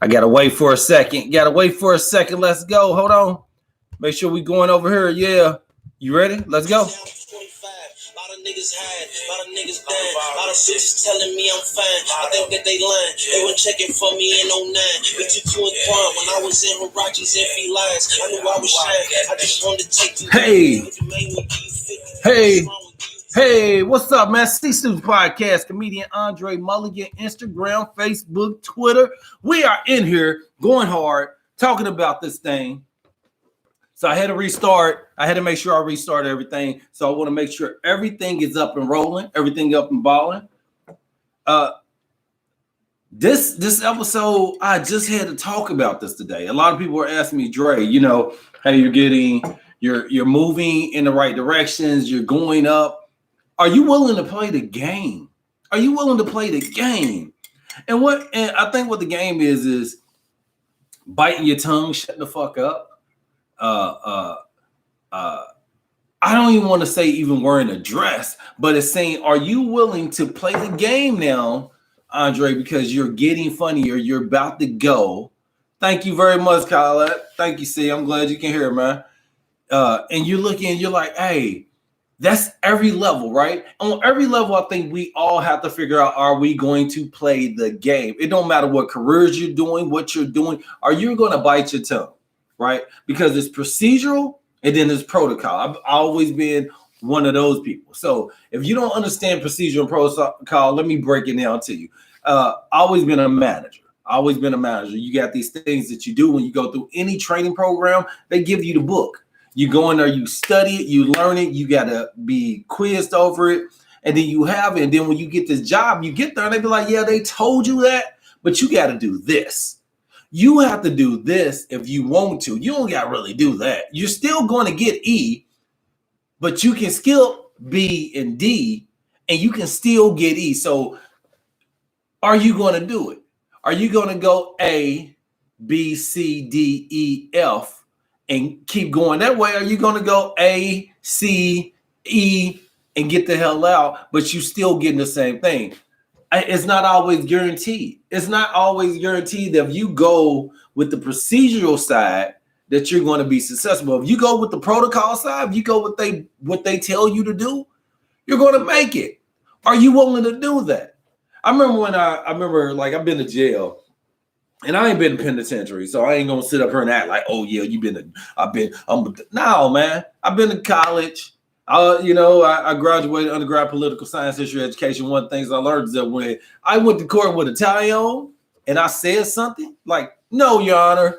I gotta wait for a second. Let's go. Hold on. Make sure we going over here. Yeah. You ready? Let's go. A lot of niggas hide, a lot of niggas dying, a lot of bitches telling me I'm fine. I think that they lying. They were checking for me in 09. We took you in Quan when I was in Hirachis and felines. I knew I was shine. I just wanted to take you. Hey, what's up, man? C-Students Podcast, comedian Andre Mulligan, Instagram, Facebook, Twitter. We are in here going hard, talking about this thing. So I had to restart. I had to make sure I restarted everything. So I want to make sure everything is up and rolling, everything up and balling. This episode, I just had to talk about this today. A lot of people are asking me, Dre, how you're moving in the right directions, you're going up. Are you willing to play the game? Are you willing to play the game? And I think what the game is biting your tongue, shutting the fuck up. I don't even want to say even wearing a dress, but it's saying, are you willing to play the game now, Andre, because you're getting funnier, you're about to go. Thank you very much, Colette. Thank you, C. I'm glad you can hear, man. And you're looking, you're like, hey, that's every level, right? On every level, I think we all have to figure out, are we going to play the game? It don't matter what careers you're doing, what you're doing. Are you going to bite your tongue? Right? Because it's procedural and then it's protocol. I've always been one of those people. So if you don't understand procedure and protocol, let me break it down to you. Always been a manager. You got these things that you do when you go through any training program. They give you the book. You go in there, you study it, you learn it, you got to be quizzed over it, and then you have it. And then when you get this job, you get there and they be like, yeah, they told you that, but you got to do this. You have to do this if you want to. You don't got to really do that. You're still going to get E, but you can skip B and D, and you can still get E. So are you going to do it? Are you going to go A, B, C, D, E, F, and keep going that way? Are you going to go A, C, E, and get the hell out, but you still getting the same thing? It's not always guaranteed. It's not always guaranteed that if you go with the procedural side that you're going to be successful. If you go with the protocol side, if you go with what they tell you to do, you're going to make it. Are you willing to do that? I remember I've been to jail, and I ain't been in penitentiary, so I ain't gonna sit up here and act like, oh yeah, no, man. I've been to college. I graduated undergrad political science, history, education. One of the things I learned is that when I went to court with a tie on and I said something like, no, Your Honor,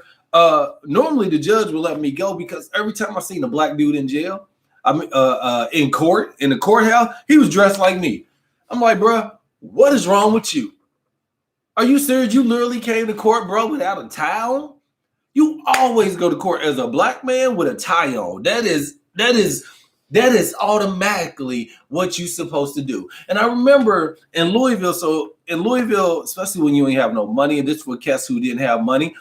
normally the judge will let me go, because every time I seen a black dude in jail, in the courthouse, he was dressed like me. I'm like, bro, what is wrong with you? Are you serious? You literally came to court, bro, without a tie on? You always go to court as a black man with a tie on. That is automatically what you're supposed to do. And I remember in Louisville, especially when you ain't have no money, and this was cats who didn't have money,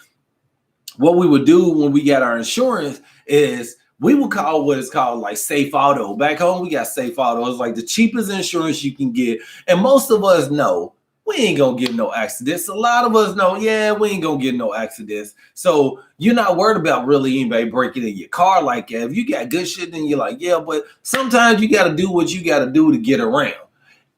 what we would do when we got our insurance is we would call what is called like Safe Auto. Back home, we got Safe Auto. It's like the cheapest insurance you can get. And most of us know we ain't gonna get no accidents. A lot of us know, yeah, we ain't gonna get no accidents. So you're not worried about really anybody breaking in your car like that. If you got good shit, then you're like, yeah, but sometimes you got to do what you got to do to get around.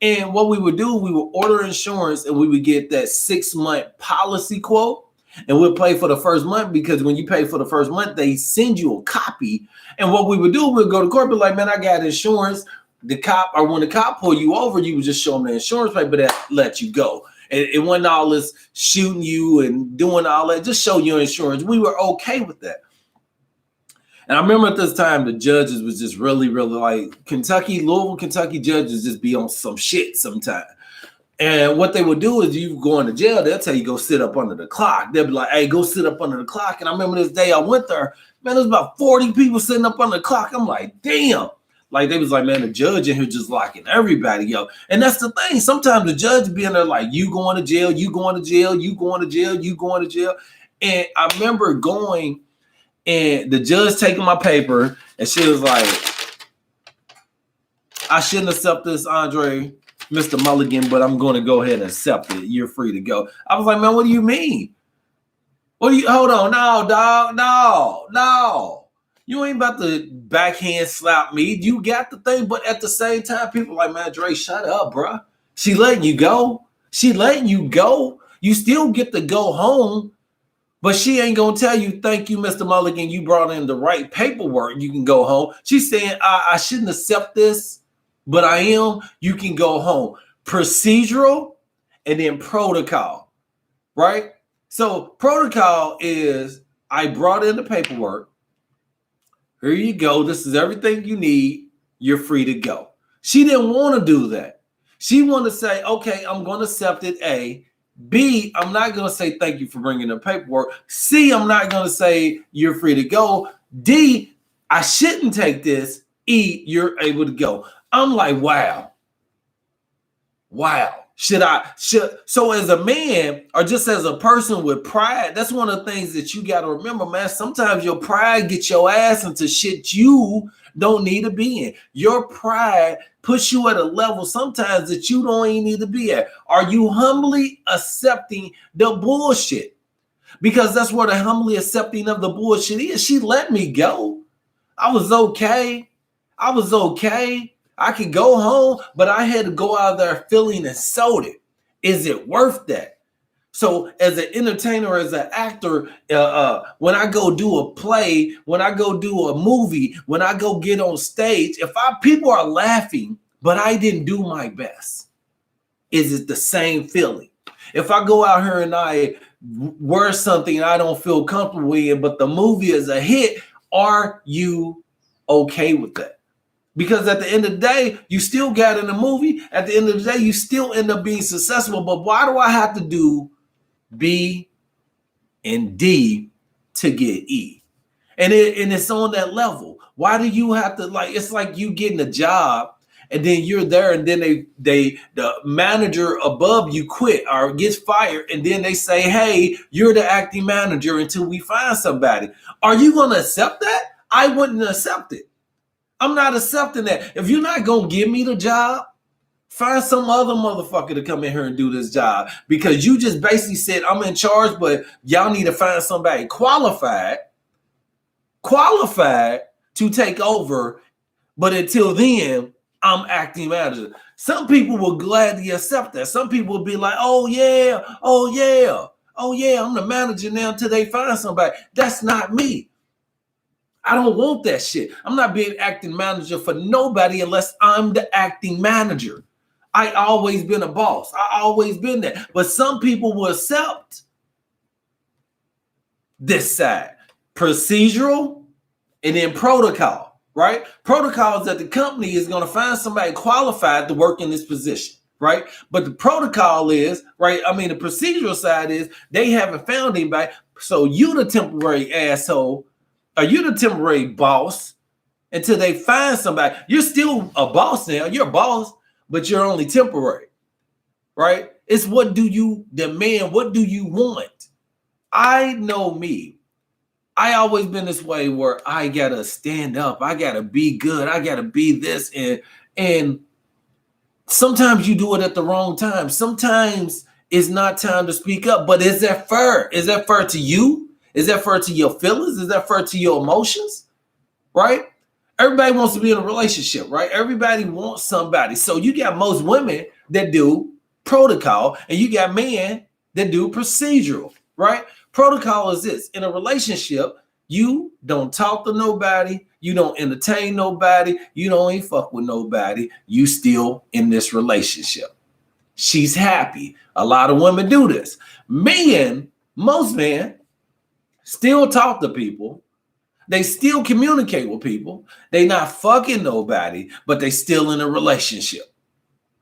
And what we would do, we would order insurance and we would get that 6-month policy quote, and we'll pay for the first month, because when you pay for the first month, they send you a copy. And what we would do, we'll go to court, be like, man, I got insurance. When the cop pull you over, you would just show them the insurance paper that let you go. It wasn't all this shooting you and doing all that. Just show your insurance. We were okay with that. And I remember at this time, the judges was just really, really like Louisville, Kentucky judges just be on some shit sometimes. And what they would do is, you go into jail, they'll tell you go sit up under the clock. They'll be like, hey, go sit up under the clock. And I remember this day I went there, man, there's about 40 people sitting up under the clock. I'm like, damn. Like, they was like, man, the judge in here just locking everybody up. And that's the thing. Sometimes the judge be in there like, you going to jail, you going to jail, you going to jail, you going to jail. And I remember going, and the judge taking my paper, and she was like, I shouldn't accept this, Andre. Mr. Mulligan, but I'm going to go ahead and accept it. You're free to go. I was like, man, what do you mean? Hold on. No, dog. No. You ain't about to backhand slap me. You got the thing, but at the same time, people are like, man, Dre, shut up, bro. She letting you go. You still get to go home, but she ain't going to tell you, thank you, Mr. Mulligan. You brought in the right paperwork. You can go home. She's saying, I shouldn't accept this, but I am. You can go home. Procedural and then protocol, right? So protocol is I brought in the paperwork. Here you go. This is everything you need. You're free to go. She didn't want to do that. She wanted to say, okay, I'm going to accept it, A. B, I'm not going to say thank you for bringing the paperwork. C, I'm not going to say you're free to go. D, I shouldn't take this. E, you're able to go. I'm like, wow. So as a man or just as a person with pride, that's one of the things that you got to remember, man. Sometimes your pride gets your ass into shit you don't need to be in. Your pride puts you at a level sometimes that you don't even need to be at. Are you humbly accepting the bullshit? Because that's where the humbly accepting of the bullshit is. She let me go. I was okay. I could go home, but I had to go out there feeling insulted. Is it worth that? So as an entertainer, as an actor, when I go do a play, when I go do a movie, when I go get on stage, if people are laughing, but I didn't do my best, is it the same feeling? If I go out here and I wear something I don't feel comfortable in, but the movie is a hit, are you okay with that? Because at the end of the day, you still got in the movie. At the end of the day, you still end up being successful. But why do I have to do B and D to get E? And it's on that level. Why do you have to, like, it's like you getting a job and then you're there and then the manager above you quit or gets fired. And then they say, hey, you're the acting manager until we find somebody. Are you going to accept that? I wouldn't accept it. I'm not accepting that. If you're not going to give me the job, find some other motherfucker to come in here and do this job, because you just basically said I'm in charge, but y'all need to find somebody qualified to take over. But until then, I'm acting manager. Some people will gladly accept that. Some people will be like, oh yeah, I'm the manager now until they find somebody. That's not me. I don't want that shit. I'm not being acting manager for nobody unless I'm the acting manager. I always been a boss. I always been that. But some people will accept this side. Procedural and then protocol, right? Protocol is that the company is going to find somebody qualified to work in this position, right? But the protocol is, right? I mean, the procedural side is they haven't found anybody. So you the temporary asshole. Are you the temporary boss until they find somebody? You're still a boss now. You're a boss, but you're only temporary, right? It's what do you demand? What do you want? I know me. I always been this way where I got to stand up. I got to be good. I got to be this. And sometimes you do it at the wrong time. Sometimes it's not time to speak up. But is that fair? Is that fair to you? Is that fair to your feelings? Is that fair to your emotions? Right? Everybody wants to be in a relationship, right? Everybody wants somebody. So you got most women that do protocol and you got men that do procedural, right? Protocol is this. In a relationship, you don't talk to nobody. You don't entertain nobody. You don't even fuck with nobody. You still in this relationship. She's happy. A lot of women do this. Men, most men, still talk to people. They still communicate with people. They not fucking nobody, but they still in a relationship.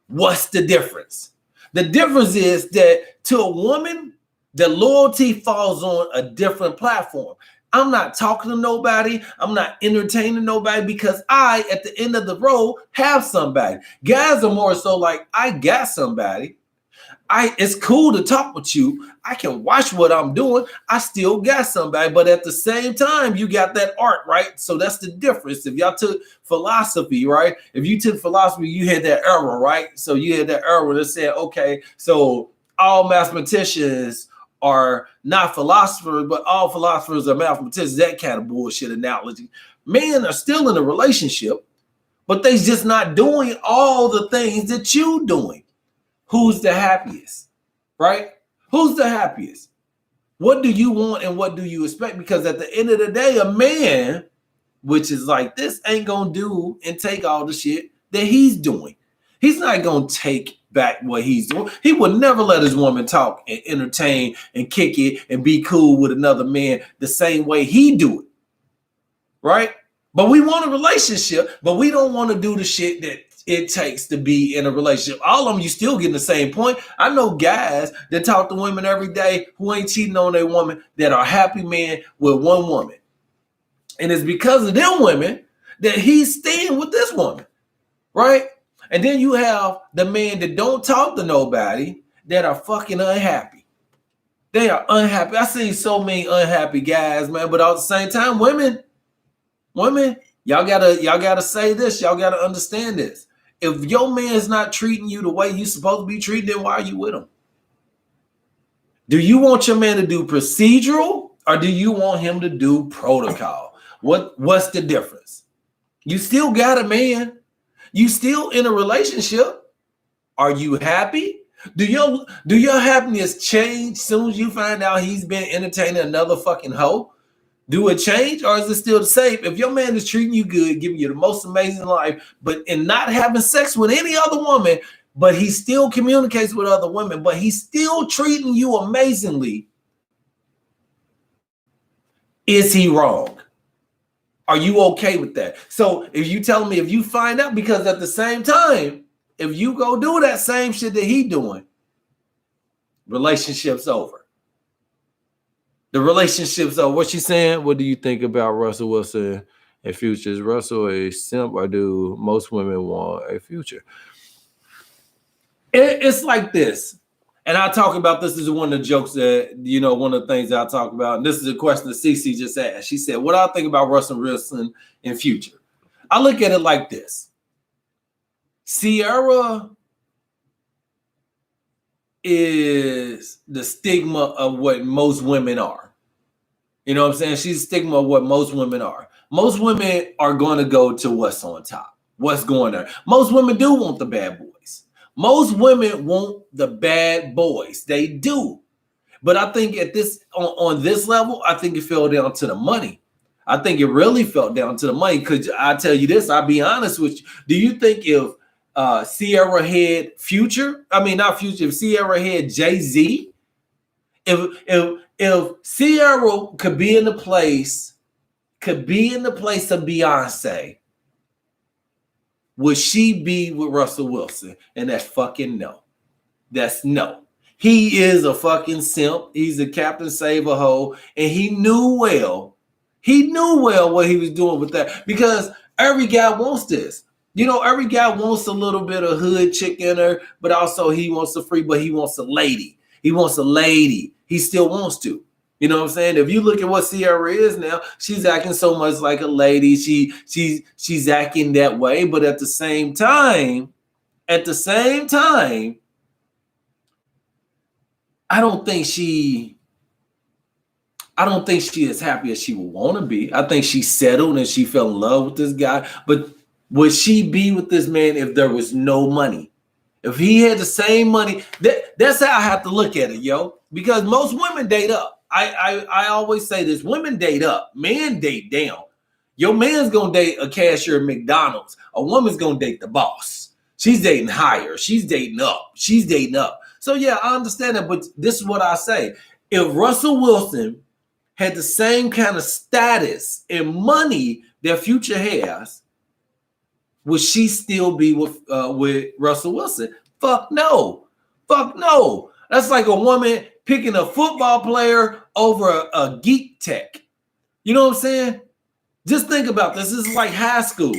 What's the difference? The difference is that to a woman, the loyalty falls on a different platform. I'm not talking to nobody. I'm not entertaining nobody because I, at the end of the road, have somebody. Guys are more so like, I got somebody. It's cool to talk with you. I can watch what I'm doing. I still got somebody, but at the same time, you got that art, right? So that's the difference. If y'all took philosophy, right? If you took philosophy, you had that error, right? So you had that error that said, okay, so all mathematicians are not philosophers, but all philosophers are mathematicians. That kind of bullshit analogy. Men are still in a relationship, but they just not doing all the things that you doing. Who's the happiest, right? Who's the happiest? What do you want and what do you expect? Because at the end of the day, a man, which is like this, ain't gonna do and take all the shit that he's doing. He's not gonna take back what he's doing. He would never let his woman talk and entertain and kick it and be cool with another man the same way he do it, right? But we want a relationship, but we don't want to do the shit that it takes to be in a relationship. All of them, you still getting the same point. I know guys that talk to women every day who ain't cheating on their woman that are happy men with one woman. And it's because of them women that he's staying with this woman, right? And then you have the men that don't talk to nobody that are fucking unhappy. They are unhappy. I seen so many unhappy guys, man, but at the same time, women, y'all gotta say this. Y'all gotta understand this. If your man's not treating you the way you supposed to be treated, then why are you with him? Do you want your man to do procedural or do you want him to do protocol? What's the difference? You still got a man. You still in a relationship. Are you happy? Do your happiness change soon as you find out he's been entertaining another fucking hoe? Do it change or is it still the same? If your man is treating you good, giving you the most amazing life, but in not having sex with any other woman, but he still communicates with other women, but he's still treating you amazingly, is he wrong? Are you okay with that? So if you tell me, if you find out, because at the same time, if you go do that same shit that he doing, relationship's over. The relationship's over. What she saying? What do you think about Russell Wilson and Future? Is Russell a simp or do most women want a future? It's like this. And I talk about this is one of the jokes that, one of the things that I talk about. And this is a question that Cece just asked. She said, what do I think about Russell Wilson and Future? I look at it like this. Sierra is the stigma of what most women are. You know what I'm saying? She's the stigma of what most women are. Most women are going to go to what's on top, what's going there. Most women do want the bad boys. Most women want the bad boys. They do. But I think at this on this level, I think it fell down to the money. I think it really fell down to the money because I tell you this, I'll be honest with you. Do you think if Sierra had Future, not Future, if Sierra had Jay-Z, if Sierra could be in the place of Beyonce, would she be with Russell Wilson? And that's fucking no. That's no. He is a fucking simp. He's a Captain Save-A-Ho, and he knew well what he was doing with that because every guy wants this. Every guy wants a little bit of hood chick in her, but also he wants a free, but he wants a lady. He wants a lady. He still wants to. You know what I'm saying? If you look at what Sierra is now, she's acting so much like a lady. She's acting that way, but at the same time, I don't think she is happy as she would want to be. I think she settled and she fell in love with this guy. But would she be with this man if there was no money? If he had the same money, that's how I have to look at it, yo. Because most women date up. I always say this: women date up, men date down. Your man's gonna date a cashier at McDonald's. A woman's gonna date the boss. She's dating higher. She's dating up. So yeah, I understand that, but this is what I say: if Russell Wilson had the same kind of status and money that Future has, would she still be with Russell Wilson? Fuck no. That's like a woman picking a football player over a geek tech. You know what I'm saying? Just think about this. This is like high school.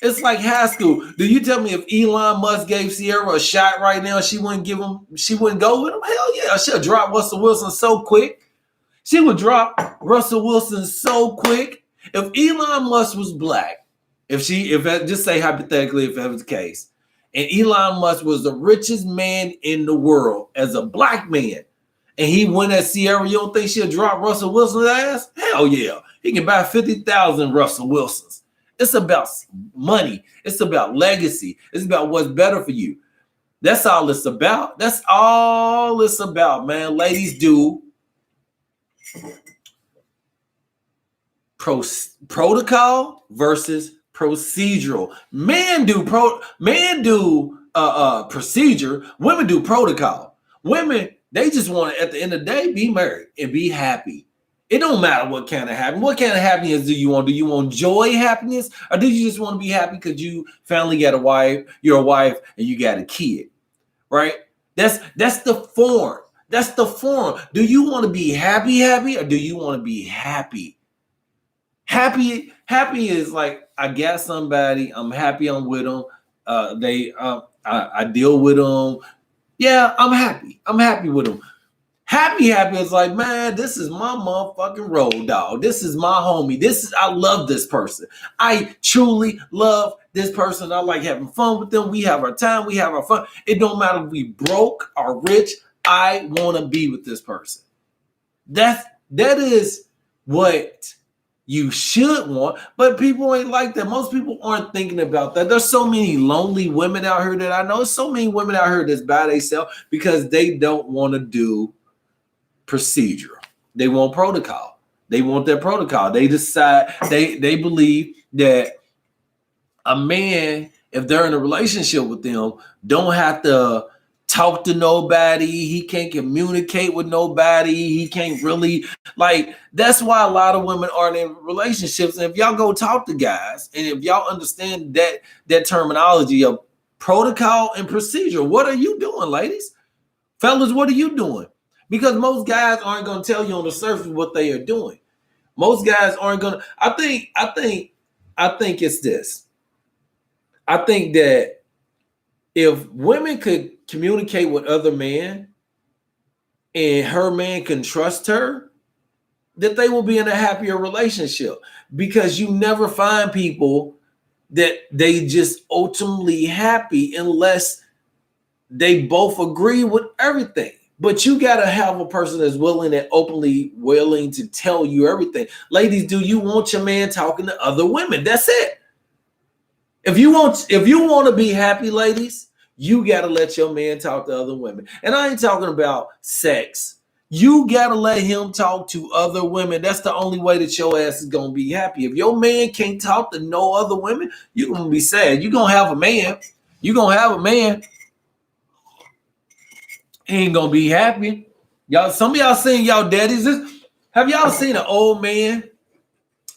It's like high school. Do you tell me if Elon Musk gave Sierra a shot right now, she wouldn't go with him? Hell yeah, she'll drop Russell Wilson so quick. She would drop Russell Wilson so quick. If Elon Musk was black, just say hypothetically, if that was the case, and Elon Musk was the richest man in the world as a black man, and he went at Sierra, you don't think she'll drop Russell Wilson's ass? Hell yeah. He can buy 50,000 Russell Wilsons. It's about money. It's about legacy. It's about what's better for you. That's all it's about. That's all it's about, man. Ladies do protocol versus procedural. Men do procedure. Women do protocol. Women, they just want to, at the end of the day, be married and be happy. It don't matter what kind of happiness. What kind of happiness do you want? Do you want joy happiness? Or do you just want to be happy because you finally got a wife, you're a wife, and you got a kid? Right? That's the form. That's the form. Do you want to be happy, or do you want to be happy? Happy is like, I got somebody, I'm happy I'm with them. I deal with them. Yeah, I'm happy. I'm happy with them. Happy is like, man, this is my motherfucking road dog. This is my homie. I love this person. I truly love this person. I like having fun with them. We have our time. We have our fun. It don't matter if we broke or rich. I want to be with this person. That is what you should want, but people ain't like that. Most people aren't thinking about that. There's so many lonely women out here that I know. So many women out here that's by themselves because they don't want to do procedure. They want protocol. They want their protocol. They decide, they believe that a man, if they're in a relationship with them, don't have to talk to nobody. He can't communicate with nobody. He can't really, like, that's why a lot of women aren't in relationships. And if y'all go talk to guys, and if y'all understand that terminology of protocol and procedure, what are you doing, ladies? Fellas, what are you doing? Because most guys aren't going to tell you on the surface what they are doing. Most guys aren't going to. I think it's this. I think that if women could communicate with other men and her man can trust her, that they will be in a happier relationship, because you never find people that they just ultimately happy unless they both agree with everything. But you got to have a person that's willing and openly willing to tell you everything. Ladies, do you want your man talking to other women? That's it. If you want to be happy, ladies, you got to let your man talk to other women. And I ain't talking about sex. You got to let him talk to other women. That's the only way that your ass is going to be happy. If your man can't talk to no other women, you're going to be sad. You're going to have a man. You're going to have a man. He ain't going to be happy. Y'all, some of y'all seen y'all daddies. Have y'all seen an old man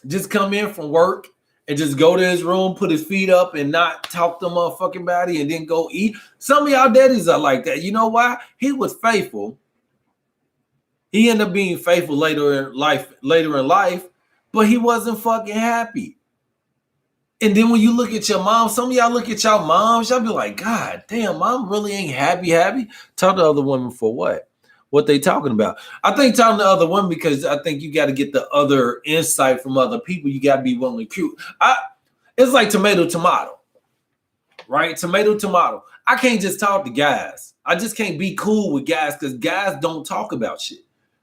just come in from work and just go to his room, put his feet up, and not talk to motherfucking body, and then go eat? Some of y'all daddies are like that. You know why? He was faithful. He ended up being faithful later in life, but he wasn't fucking happy. And then when you look at your mom, some of y'all look at y'all moms, y'all be like, God damn, mom really ain't happy. Talk to other women for what? What they talking about? I think talking to other women, because I think you got to get the other insight from other people. You got to be willing to cute. It's like tomato, right? Tomato. I can't just talk to guys. I just can't be cool with guys because guys don't talk about shit.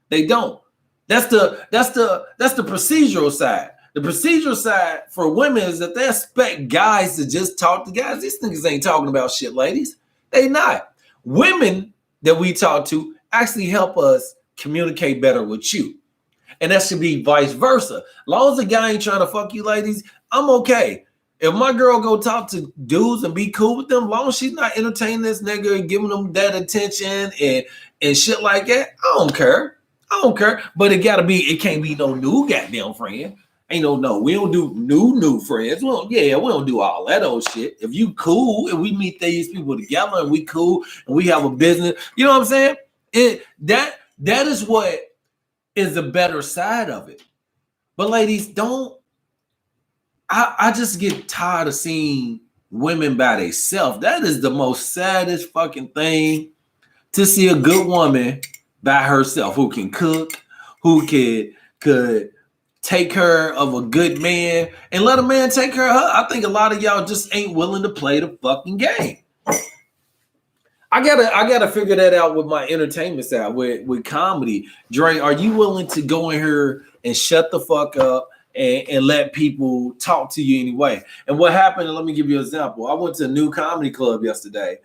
They don't. That's the procedural side. The procedural side for women is that they expect guys to just talk to guys. These niggas ain't talking about shit, ladies. They not. Women that we talk to actually help us communicate better with you. And that should be vice versa. As long as the guy ain't trying to fuck you, ladies, I'm okay. If my girl go talk to dudes and be cool with them, as long as she's not entertaining this nigga and giving them that attention and shit like that, I don't care. But it can't be no new goddamn friend. Ain't no, we don't do new friends. We don't do all that old shit. If you cool and we meet these people together and we cool and we have a business, you know what I'm saying? That is what is the better side of it. But ladies, don't I just get tired of seeing women by themselves. That is the most saddest fucking thing, to see a good woman by herself who can cook, who could take care of a good man and let a man take care of her. I think a lot of y'all just ain't willing to play the fucking game. I gotta figure that out with my entertainment side, with comedy. Dre, are you willing to go in here and shut the fuck up and let people talk to you anyway? And what happened, let me give you an example. I went to a new comedy club yesterday,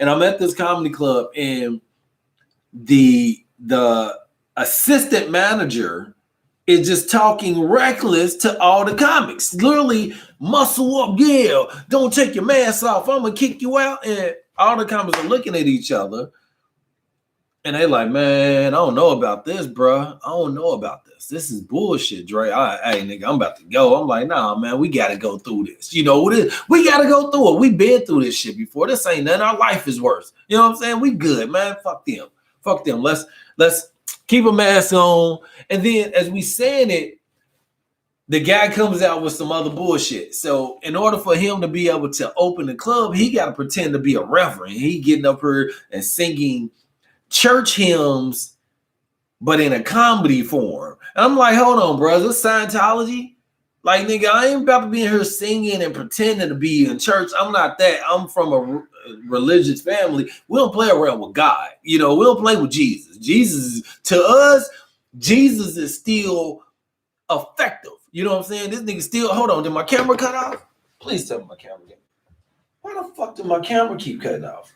and I'm at this comedy club, and the assistant manager is just talking reckless to all the comics. Literally, muscle up, yeah. Don't take your mask off. I'm gonna kick you out. And all the comics are looking at each other, and they like, man, I don't know about this, bro. I don't know about this. This is bullshit, Dre. Hey, nigga, I'm about to go. I'm like, nah, man, we gotta go through this. You know, we gotta go through it. We been through this shit before. This ain't nothing. Our life is worse. You know what I'm saying? We good, man. Fuck them. Fuck them. Let's keep a mask on. And then as we saying it, the guy comes out with some other bullshit. So in order for him to be able to open the club, he got to pretend to be a reverend. He getting up here and singing church hymns, but in a comedy form. And I'm like, hold on, bro. Is this Scientology? Like, nigga, I ain't about to be in here singing and pretending to be in church. I'm not that. I'm from a religious family. We don't play around with God. You know, we don't play with Jesus. To us, Jesus is still effective. You know what I'm saying? This nigga still, hold on, did my camera cut off? Please tell me my camera. Why the fuck did my camera keep cutting off?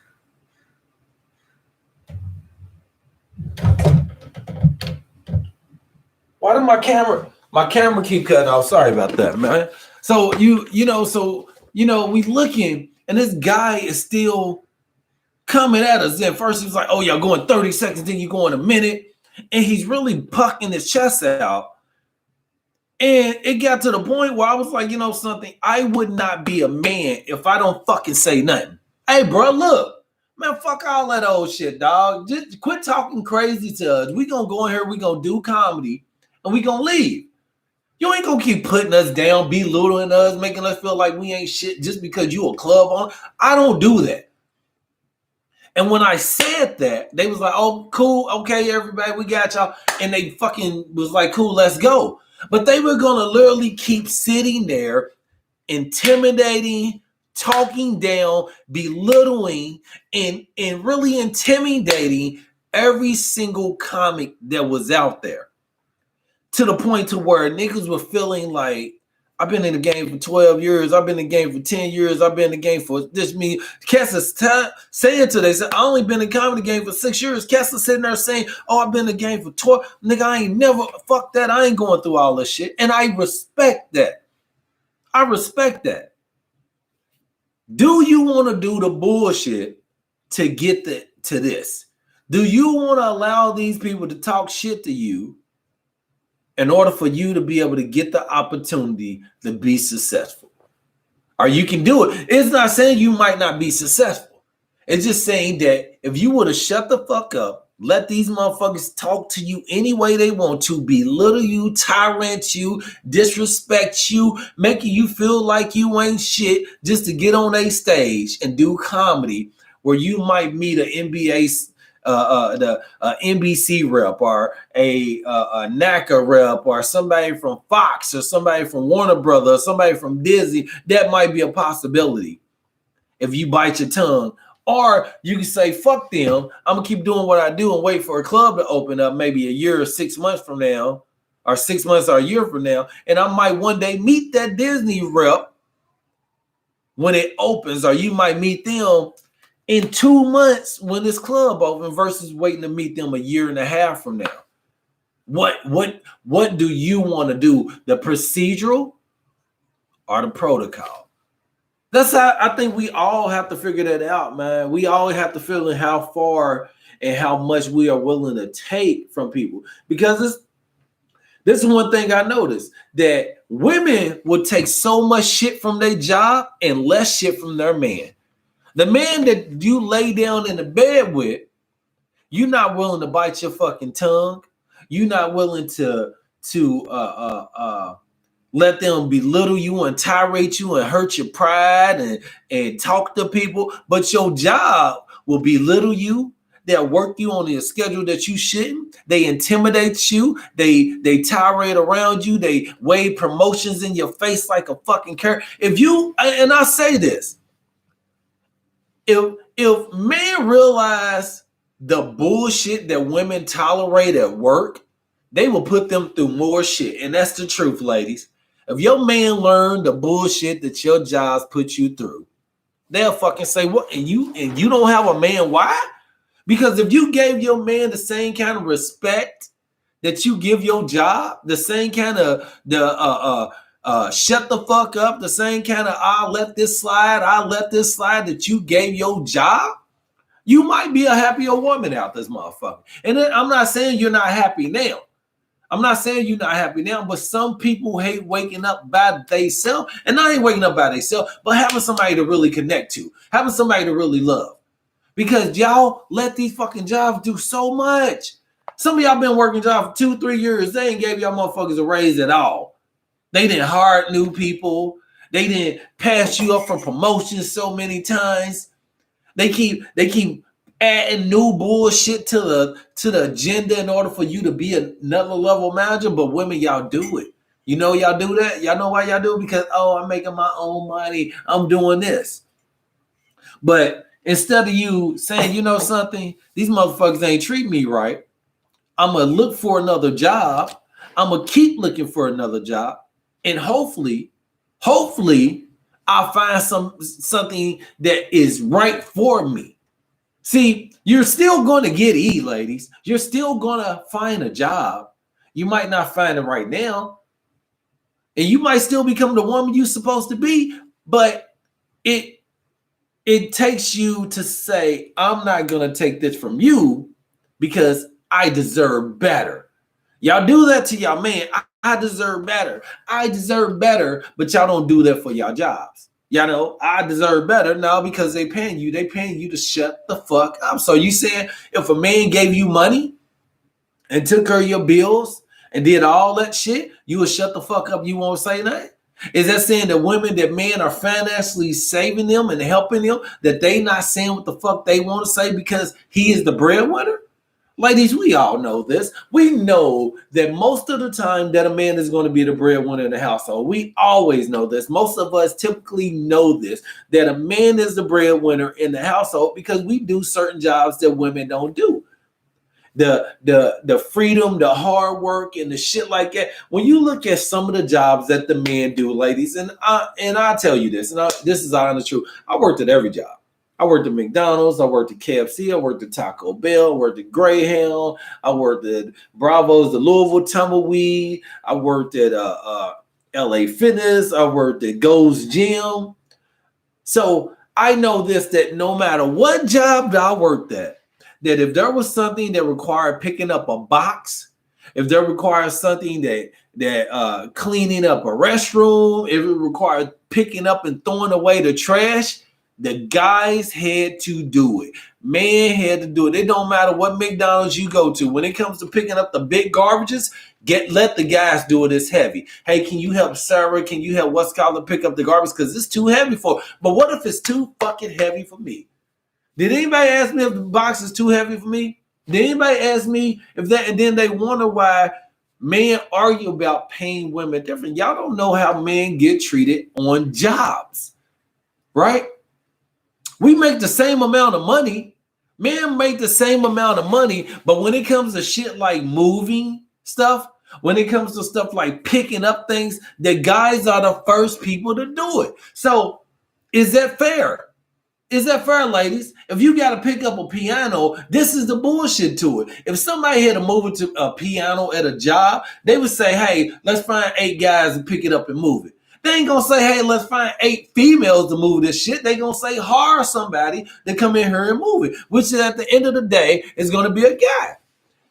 Why did my camera keep cutting off? Sorry about that, man. So we looking, and this guy is still coming at us. Then first he was like, oh, y'all going 30 seconds, then you going a minute. And he's really pucking his chest out. And it got to the point where I was like, you know something, I would not be a man if I don't fucking say nothing. Hey, bro, look, man, fuck all that old shit, dog. Just quit talking crazy to us. We gonna go in here, we gonna do comedy, and we gonna leave. You ain't gonna keep putting us down, belittling us, making us feel like we ain't shit just because you a club owner. I don't do that. And when I said that, they was like, oh, cool, okay, everybody, we got y'all. And they fucking was like, cool, let's go. But they were going to literally keep sitting there, intimidating, talking down, belittling, and really intimidating every single comic that was out there. To the point to where niggas were feeling like, I've been in the game for 12 years. I've been in the game for 10 years. I've been in the game for this many. Kessa's saying today, said, I only been in the comedy game for 6 years. Kessa's sitting there saying, oh, I've been in the game for 12. Nigga, I ain't never, fuck that. I ain't going through all this shit. And I respect that. I respect that. Do you want to do the bullshit to get to this? Do you want to allow these people to talk shit to you in order for you to be able to get the opportunity to be successful? Or you can do it. It's not saying you might not be successful. It's just saying that if you would have shut the fuck up, let these motherfuckers talk to you any way they want to, belittle you, tyrant you, disrespect you, making you feel like you ain't shit just to get on a stage and do comedy where you might meet an NBA the NBC rep or a NACA rep or somebody from Fox or somebody from Warner Brothers or somebody from Disney. That might be a possibility if you bite your tongue. Or you can say, fuck them, I'm gonna keep doing what I do and wait for a club to open up maybe a year or 6 months from now, or 6 months or a year from now, and I might one day meet that Disney rep when it opens, or you might meet them in 2 months when this club opens versus waiting to meet them a year and a half from now. What do you want to do? The procedural or the protocol? That's how I think we all have to figure that out, man. We all have to figure how far and how much we are willing to take from people. Because this is one thing I noticed, that women will take so much shit from their job and less shit from their man. The man that you lay down in the bed with, you're not willing to bite your fucking tongue. You're not willing to let them belittle you and tirade you and hurt your pride and talk to people. But your job will belittle you. They'll work you on a schedule that you shouldn't. They intimidate you. They tirade around you. They wave promotions in your face like a fucking carrot. If you, and I say this, if men realize the bullshit that women tolerate at work, they will put them through more shit. And that's the truth, ladies. If your man learned the bullshit that your jobs put you through, they'll fucking say, what? And you don't have a man? Why? Because if you gave your man the same kind of respect that you give your job, the same kind of shut the fuck up, the same kind of I'll let this slide that you gave your job, you might be a happier woman out this motherfucker. And then, I'm not saying you're not happy now. But some people hate waking up by themselves. And not ain't waking up by themselves, but having somebody to really connect to, having somebody to really love. Because y'all let these fucking jobs do so much. Some of y'all been working jobs for 2-3 years. They ain't gave y'all motherfuckers a raise at all. They didn't hire new people. They didn't pass you up for promotions so many times. They keep adding new bullshit to the agenda in order for you to be another level manager. But women, y'all do it. You know y'all do that? Y'all know why y'all do it? Because, I'm making my own money. I'm doing this. But instead of you saying, you know something, these motherfuckers ain't treat me right, I'm going to look for another job. I'm going to keep looking for another job. And hopefully, I'll find something that is right for me. See, you're still going to get E, ladies. You're still going to find a job. You might not find it right now. And you might still become the woman you're supposed to be. But it takes you to say, I'm not going to take this from you because I deserve better. Y'all do that to y'all man. I deserve better. I deserve better. But y'all don't do that for y'all jobs. Y'all know, I deserve better now because they paying you to shut the fuck up. So you saying if a man gave you money and took care of your bills and did all that shit, you would shut the fuck up, you won't say nothing? Is that saying that men are financially saving them and helping them, that they not saying what the fuck they want to say because he is the breadwinner? Ladies, we all know this. We know that most of the time that a man is going to be the breadwinner in the household. We always know this. Most of us typically know this, that a man is the breadwinner in the household because we do certain jobs that women don't do. The freedom, the hard work, and the shit like that. When you look at some of the jobs that the men do, ladies, and I tell you this, this is honest truth. I worked at every job. I worked at McDonald's, I worked at KFC, I worked at Taco Bell, I worked at Greyhound, I worked at Bravo's, the Louisville Tumbleweed, I worked at LA Fitness, I worked at Gold's Gym. So I know this, that no matter what job that I worked at, that if there was something that required picking up a box, if there required something that cleaning up a restroom, if it required picking up and throwing away the trash, the guys had to do it. Man had to do it. It don't matter what McDonald's you go to. When it comes to picking up the big garbages, let the guys do it. It's heavy. Hey, can you help Sarah? Can you help what's called to pick up the garbage? Because it's too heavy for. But what if it's too fucking heavy for me? Did anybody ask me if the box is too heavy for me? Did anybody ask me if that? And then they wonder why men argue about paying women different. Y'all don't know how men get treated on jobs, right? We make the same amount of money. Men make the same amount of money, but when it comes to shit like moving stuff, when it comes to stuff like picking up things, the guys are the first people to do it. So is that fair? Is that fair, ladies? If you got to pick up a piano, this is the bullshit to it. If somebody had to move it to a piano at a job, they would say, hey, let's find 8 guys to pick it up and move it. They ain't going to say, hey, let's find 8 females to move this shit. They going to say, hire somebody to come in here and move it, which at the end of the day is going to be a guy.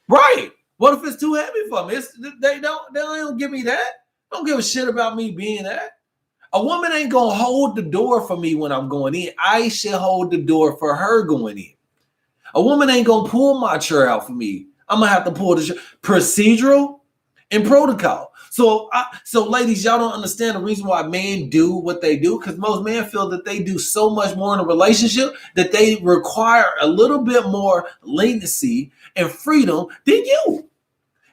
Right. What if it's too heavy for me? They don't give me that. They don't give a shit about me being that. A woman ain't going to hold the door for me when I'm going in. I should hold the door for her going in. A woman ain't going to pull my chair out for me. I'm going to have to pull the chair. Procedural and protocol. So, ladies, y'all don't understand the reason why men do what they do, because most men feel that they do so much more in a relationship that they require a little bit more leniency and freedom than you.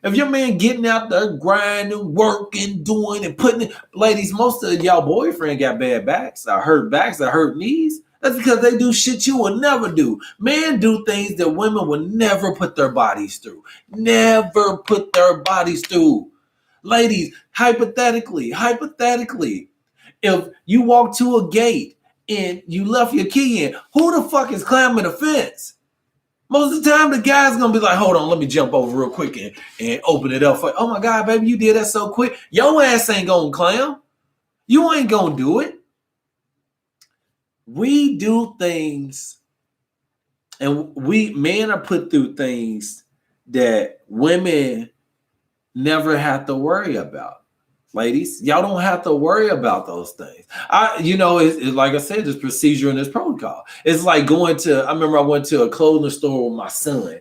If your man getting out there grinding, working, doing, and putting it, ladies, most of y'all boyfriend got bad backs, or hurt knees. That's because they do shit you will never do. Men do things that women will never put their bodies through. Never put their bodies through. Ladies, hypothetically, if you walk to a gate and you left your key in, who the fuck is climbing the fence? Most of the time, the guy's gonna be like, hold on, let me jump over real quick and open it up for you. Oh my God, baby, you did that so quick. Your ass ain't gonna climb. You ain't gonna do it. We do things, and men are put through things that women never have to worry about. Ladies, y'all don't have to worry about those things. It's like I said, there's procedure and there's protocol. It's like I remember I went to a clothing store with my son,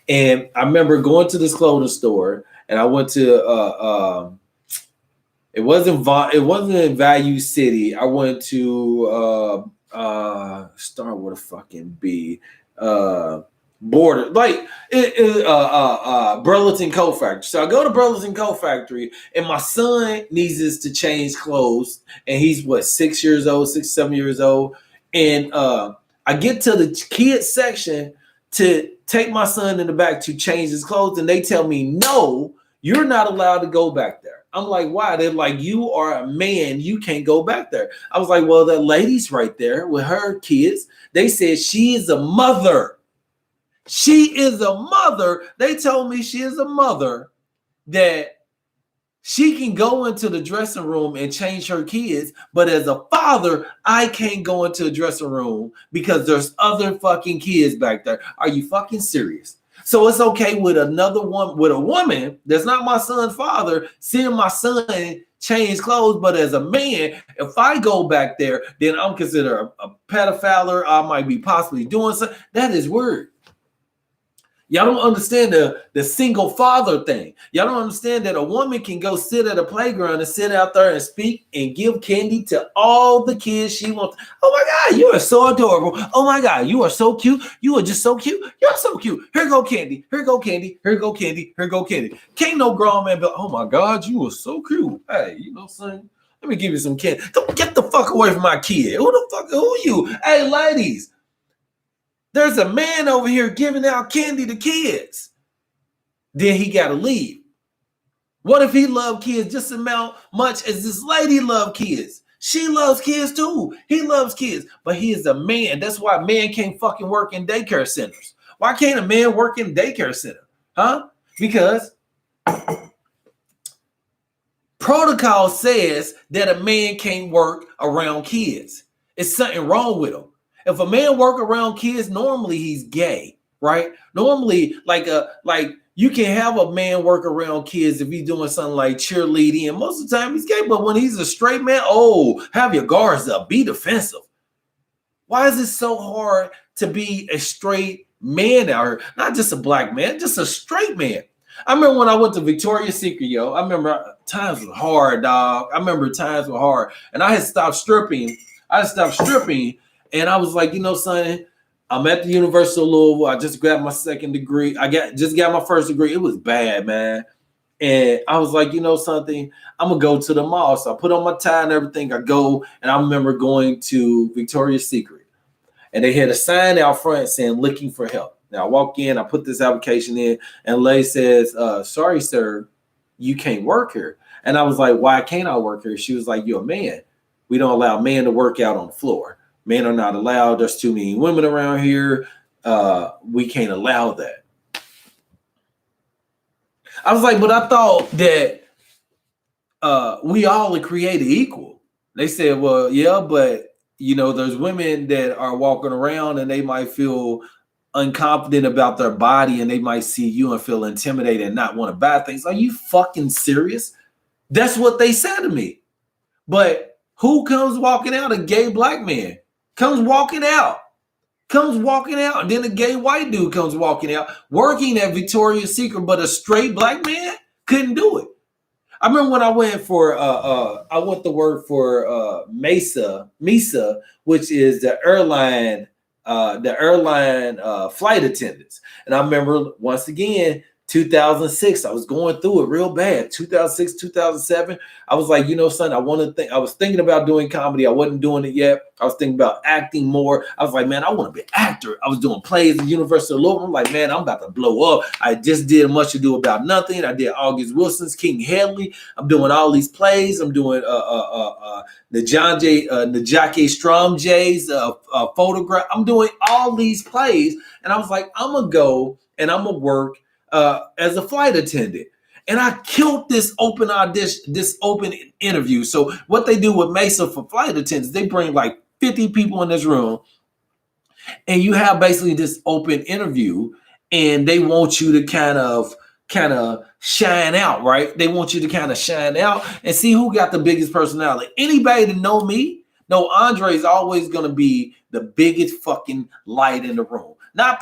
and I remember going to this clothing store, and I went to it wasn't in Value City. I went to start with a fucking B. Border, like Burlington Coat Factory. So I go to Burlington Coat Factory, and my son needs us to change clothes, and he's 6, 7 years old. And I get to the kids section to take my son in the back to change his clothes, and they tell me, no, you're not allowed to go back there. I'm like, why? They're like, you are a man, you can't go back there. I was like, well, the lady's right there with her kids. They said she is a mother. She is a mother. They told me she is a mother, that she can go into the dressing room and change her kids, but as a father, I can't go into a dressing room because there's other fucking kids back there. Are you fucking serious? So it's okay with with a woman that's not my son's father, seeing my son change clothes, but as a man, if I go back there, then I'm considered a pedophile. I might be possibly doing something. That is weird. Y'all don't understand the single father thing. Y'all don't understand that a woman can go sit at a playground and sit out there and speak and give candy to all the kids she wants. Oh my God, you are so adorable. Oh my God, you are so cute. You are just so cute. You're so cute. Here go candy. Here go candy. Here go candy. Here go candy. Can't no grown man be like, oh my God, you are so cute. Hey, son, let me give you some candy. Don't get the fuck away from my kid. Who are you? Hey, ladies. There's a man over here giving out candy to kids. Then he got to leave. What if he loved kids just as much as this lady loved kids? She loves kids too. He loves kids, but he is a man. That's why men can't fucking work in daycare centers. Why can't a man work in a daycare center? Huh? Because protocol says that a man can't work around kids. It's something wrong with him. If a man work around kids, normally he's gay, right? Normally, like you can have a man work around kids if he's doing something like cheerleading, and most of the time he's gay. But when he's a straight man, have your guards up, be defensive. Why is it so hard to be a straight man out here? Not just a black man, just a straight man. I remember when I went to Victoria's Secret, yo. I remember times were hard, dog. And I had stopped stripping. And I was like, son, I'm at the University of Louisville. I just grabbed my second degree. Just got my first degree. It was bad, man. And I was like, something, I'm going to go to the mall. So I put on my tie and everything. I go, and I remember going to Victoria's Secret. And they had a sign out front saying, looking for help. Now I walk in, I put this application in, and the lady says, sorry, sir, you can't work here. And I was like, why can't I work here? She was like, you're a man. We don't allow men to work out on the floor. Men are not allowed. There's too many women around here. We can't allow that. I was like, but I thought that we all are created equal. They said, well, yeah, but there's women that are walking around and they might feel unconfident about their body, and they might see you and feel intimidated and not want to buy things. Are you fucking serious? That's what they said to me. But who comes walking out? A gay black man. Comes walking out, and then a gay white dude comes walking out, working at Victoria's Secret, but a straight black man couldn't do it. I remember when I went for I went to work for Mesa, which is the airline flight attendants. And I remember once again 2006, I was going through it real bad. 2006, 2007, I was like, son, I was thinking about doing comedy. I wasn't doing it yet. I was thinking about acting more. I was like, man, I want to be an actor. I was doing plays at the University of Louisville. I'm like, man, I'm about to blow up. I just did Much Ado About Nothing. I did August Wilson's King Hedley. I'm doing all these plays. I'm doing the Jackie Strom J's photograph. I'm doing all these plays. And I was like, I'm going to go and I'm going to work as a flight attendant. And I killed this open audition, this open interview. So what they do with Mesa for flight attendants, they bring like 50 people in this room and you have basically this open interview and they want you to kind of shine out, right? They want you to kind of shine out and see who got the biggest personality. Anybody that know me, know Andre is always going to be the biggest fucking light in the room. Not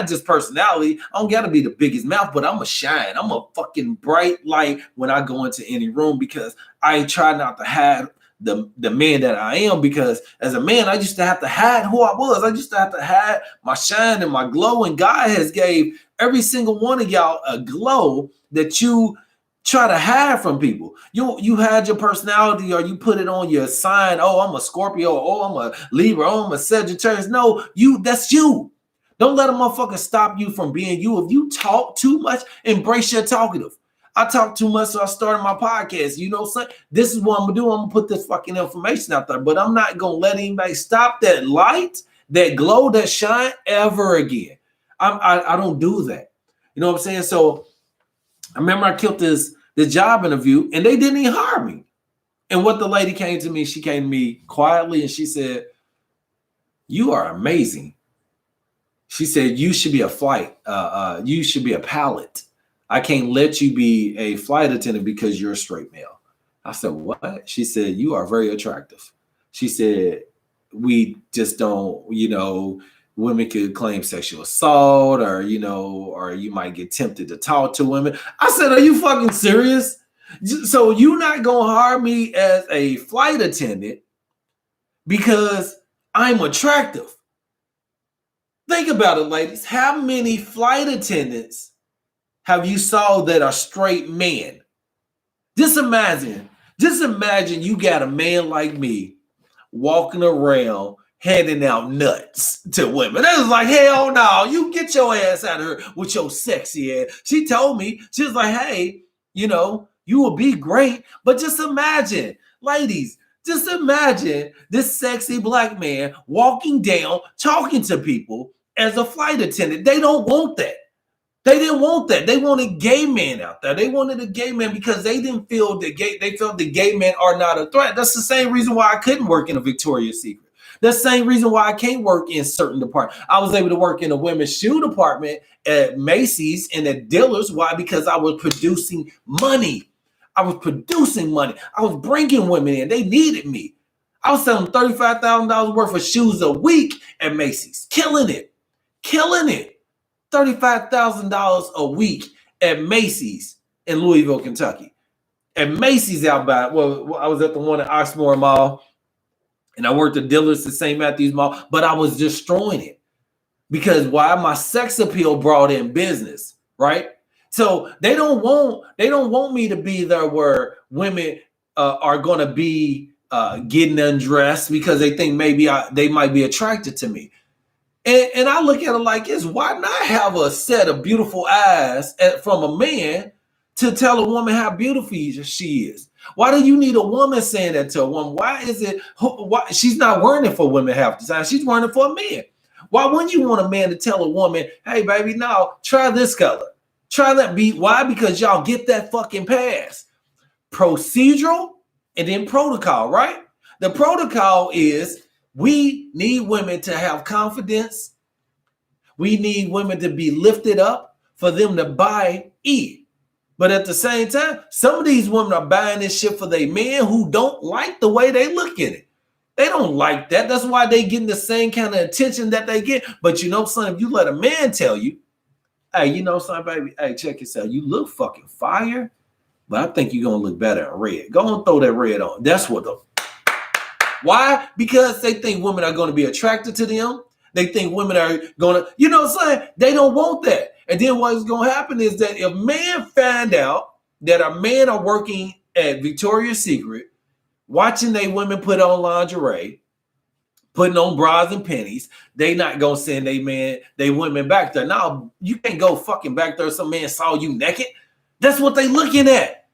just personality. I don't gotta be the biggest mouth, but I'm a shine. I'm a fucking bright light when I go into any room because I try not to hide the man that I am, because as a man, I used to have to hide who I was. I used to have to hide my shine and my glow. And God has gave every single one of y'all a glow that you try to hide from people. You hide your personality or you put it on your sign. Oh, I'm a Scorpio. Oh, I'm a Libra. Oh, I'm a Sagittarius. No, that's you. Don't let a motherfucker stop you from being you. If you talk too much, embrace your talkative. I talk too much, so I started my podcast. Son, this is what I'm gonna do. I'm gonna put this fucking information out there, but I'm not gonna let anybody stop that light, that glow, that shine ever again. I don't do that. You know what I'm saying? So I remember I killed the job interview, and they didn't even hire me. And what the lady came to me, she came to me quietly, and she said, "You are amazing." She said, "You should be a flight. You should be a pilot. I can't let you be a flight attendant because you're a straight male." I said, "What?" She said, "You are very attractive." She said, "We just don't, women could claim sexual assault or you might get tempted to talk to women." I said, "Are you fucking serious? So you're not going to hire me as a flight attendant because I'm attractive?" Think about it, ladies. How many flight attendants have you saw that are straight men? Just imagine you got a man like me walking around handing out nuts to women. That was like, hell no, you get your ass out of here with your sexy ass. She told me, she was like, hey, you will be great, but just imagine, ladies, just imagine this sexy black man walking down, talking to people as a flight attendant. They don't want that. They didn't want that. They wanted gay men out there. They wanted a gay man because they didn't feel they felt the gay men are not a threat. That's the same reason why I couldn't work in a Victoria's Secret. That's the same reason why I can't work in certain departments. I was able to work in a women's shoe department at Macy's and at Dillard's. Why? Because I was producing money. I was bringing women in. They needed me. I was selling $35,000 worth of shoes a week at Macy's. Killing it. $35,000 a week at Macy's in Louisville, Kentucky. At Macy's out by, I was at the one at Oxmoor Mall, and I worked at Dillard's at St. Matthew's Mall, but I was destroying it. Because why? My sex appeal brought in business, right? So they don't want me to be there where women are going to be getting undressed because they think maybe they might be attracted to me. And I look at it like this: why not have a set of beautiful eyes from a man to tell a woman how beautiful she is? Why do you need a woman saying that to a woman? Why is it? Why she's not wearing it for women half the time? She's wearing it for a man. Why wouldn't you want a man to tell a woman, "Hey, baby, no, try this color, try that beat"? Why? Because y'all get that fucking pass. Procedural and then protocol, right? The protocol is we need women to have confidence. We need women to be lifted up for them to buy it. But at the same time, some of these women are buying this shit for their men who don't like the way they look at it. They don't like that. That's why they getting the same kind of attention that they get. But son, if you let a man tell you, hey, son, baby, hey, check this out. You look fucking fire, but I think you're gonna look better in red. Go and throw that red on. That's what the why? Because they think women are gonna be attracted to them. They think women are gonna, you know what I'm saying? They don't want that. And then what's gonna happen is that if men find out that a man are working at Victoria's Secret, watching they women put on lingerie, putting on bras and panties, they not gonna send they women back there. Now you can't go fucking back there. Some man saw you naked. That's what they looking at.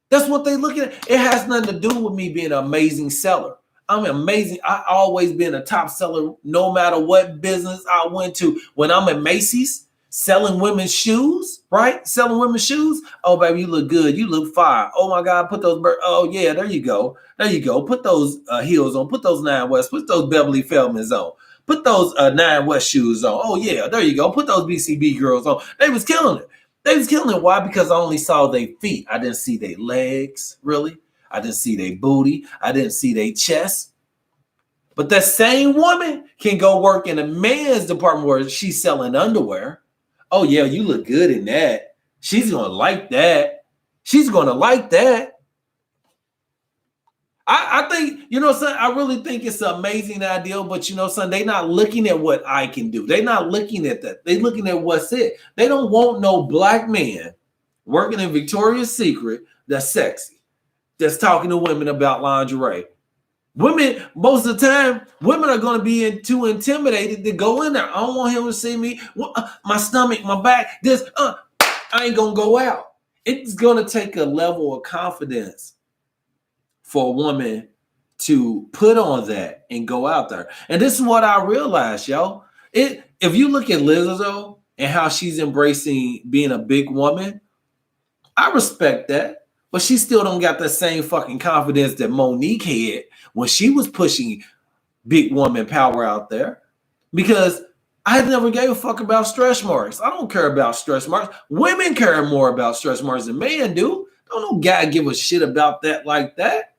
That's what they looking at. It has nothing to do with me being an amazing seller. I'm amazing. I always been a top seller, no matter what business I went to. When I'm at Macy's selling women's shoes, right? Selling women's shoes. Oh, baby, you look good. You look fire. Oh my God, put those. Oh yeah, there you go. There you go. Put those heels on. Put those 9 West. Put those Beverly Feldmans on. Put those 9 West shoes on. Oh yeah, there you go. Put those BCB girls on. They was killing it. They was killing it. Why? Because I only saw their feet. I didn't see their legs, really. I didn't see their booty. I didn't see their chest. But that same woman can go work in a man's department where she's selling underwear. Oh, yeah, you look good in that. She's going to like that. She's going to like that. I think, you know, son, I really think it's an amazing idea, but, you know, son, they're not looking at what I can do. They're not looking at that. They're looking at what's it. They don't want no black man working in Victoria's Secret that's sexy, that's talking to women about lingerie. Women, most of the time, women are going to be too intimidated to go in there. I don't want him to see me, my stomach, my back, this, I ain't going to go out. It's going to take a level of confidence for a woman to put on that and go out there. And this is what I realized, yo. If you look at Lizzo and how she's embracing being a big woman, I respect that. But she still don't got the same fucking confidence that Monique had when she was pushing big woman power out there. Because I never gave a fuck about stretch marks. I don't care about stretch marks. Women care more about stretch marks than men do. Don't no guy give a shit about that like that.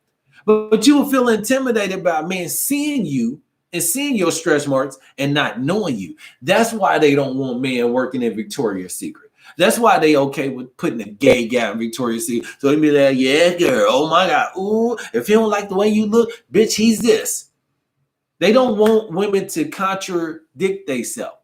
But you will feel intimidated by men seeing you and seeing your stretch marks and not knowing you. That's why they don't want men working in Victoria's Secret. That's why they okay with putting a gay guy in Victoria's Secret. So they be like, yeah, girl, oh my God. Ooh, if you don't like the way you look, bitch, he's this. They don't want women to contradict themselves.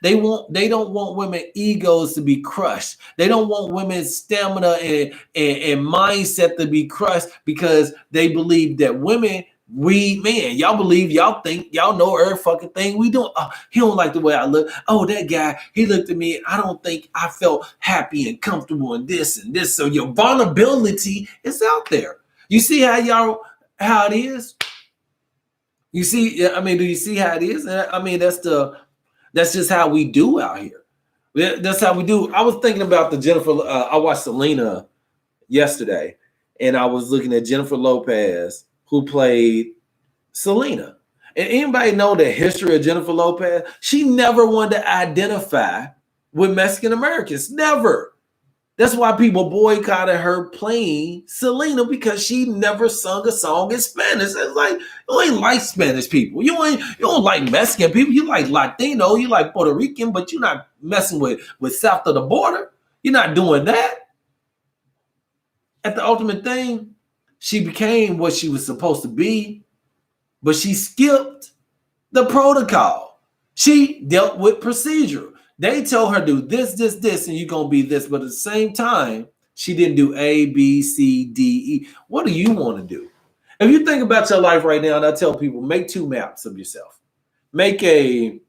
They don't want women egos to be crushed. They don't want women's stamina and mindset to be crushed because they believe that women read men. Y'all believe, y'all think, y'all know every fucking thing we do. Oh, he don't like the way I look. Oh, that guy, he looked at me. I don't think I felt happy and comfortable in this and this. So your vulnerability is out there. You see how it is? You see, I mean, do you see how it is? I mean, that's just how we do out here. That's how we do. I was thinking about the Jennifer. I watched Selena yesterday, and I was looking at Jennifer Lopez, who played Selena. And anybody know the history of Jennifer Lopez? She never wanted to identify with Mexican Americans. Never. That's why people boycotted her playing Selena, because she never sung a song in Spanish. It's like, you ain't like Spanish people. You don't like Mexican people. You like Latino. You like Puerto Rican, but you're not messing with south of the border. You're not doing that. At the ultimate thing, she became what she was supposed to be, but she skipped the protocol. She dealt with procedure. They told her do this, and you're going to be this. But at the same time, she didn't do A, B, C, D, E. What do you want to do? If you think about your life right now, and I tell people, make 2 maps of yourself. Make a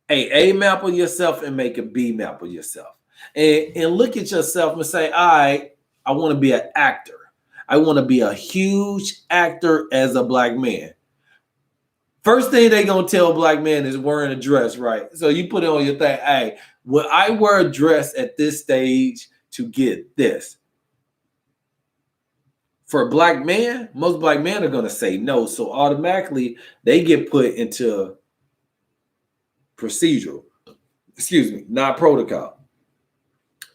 map of yourself and make a B map of yourself. And look at yourself and say, all right, I want to be an actor. I want to be a huge actor as a black man. First thing they gonna tell a black man is wearing a dress, right? So you put it on your thing. Hey, will I wear a dress at this stage to get this? For a black man, most black men are gonna say no. So automatically they get put into procedural. Excuse me, not protocol.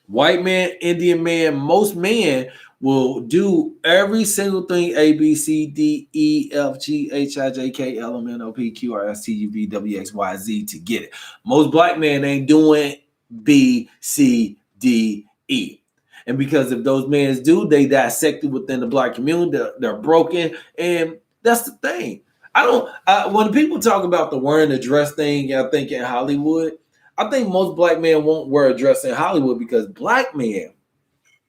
White man, Indian man, most men will do every single thing A, B, C, D, E, F, G, H, I, J, K, L, M, N, O, P, Q, R, S, T, U, V, W, X, Y, Z to get it. Most black men ain't doing B, C, D, E. And because if those men do, they dissected within the black community, they're broken. And that's the thing. When people talk about the wearing a dress thing, I think in Hollywood, I think most black men won't wear a dress in Hollywood because black men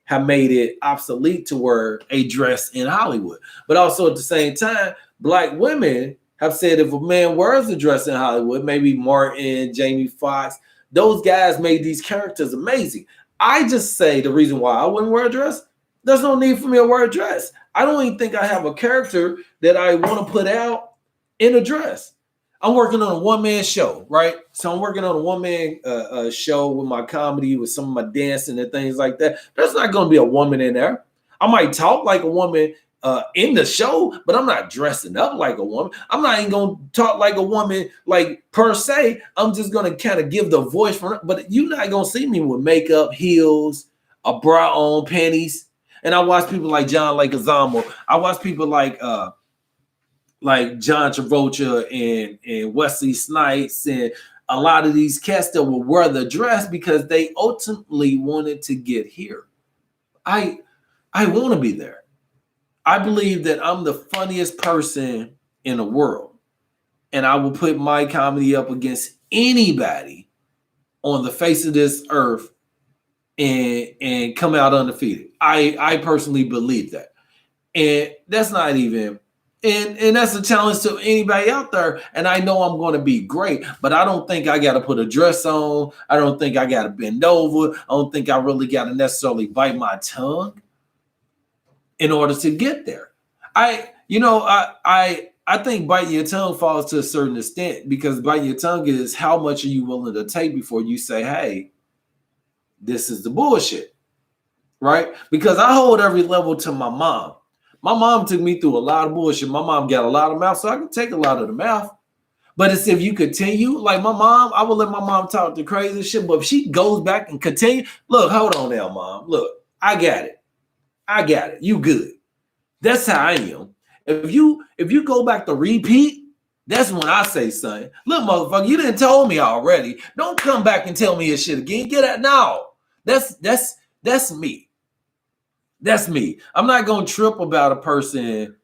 have made it obsolete to wear a dress in Hollywood. But also at the same time, black women have said if a man wears a dress in Hollywood, maybe Martin, Jamie Foxx, those guys made these characters amazing. I just say the reason why I wouldn't wear a dress, there's no need for me to wear a dress. I don't even think I have a character that I want to put out in a dress. I'm working on a one-man show, right? So I'm working on a one-man show with my comedy, with some of my dancing and things like that. There's not going to be a woman in there. I might talk like a woman in the show, but I'm not dressing up like a woman. I'm not even going to talk like a woman, like per se. I'm just going to kind of give the voice for it. But you're not going to see me with makeup, heels, a bra on, panties. And I watch people like John Leguizamo. I watch people like John Travolta and Wesley Snipes and a lot of these cats that will wear the dress because they ultimately wanted to get here. I want to be there. I believe that I'm the funniest person in the world, and I will put my comedy up against anybody on the face of this earth and come out undefeated. I personally believe that, and that's not even. And that's a challenge to anybody out there. And I know I'm going to be great, but I don't think I got to put a dress on. I don't think I got to bend over. I don't think I really got to necessarily bite my tongue in order to get there. I think biting your tongue falls to a certain extent because biting your tongue is how much are you willing to take before you say, hey, this is the bullshit, right? Because I hold every level to my mom. My mom took me through a lot of bullshit. My mom got a lot of mouth, so I can take a lot of the mouth. But it's if you continue, like my mom, I would let my mom talk the crazy shit. But if she goes back and continue, look, hold on now, mom. Look, I got it. You good. That's how I am. If you go back to repeat, that's when I say, son, look, motherfucker, you didn't told me already. Don't come back and tell me this shit again. Get out now. That's me. That's me. I'm not going to trip about a person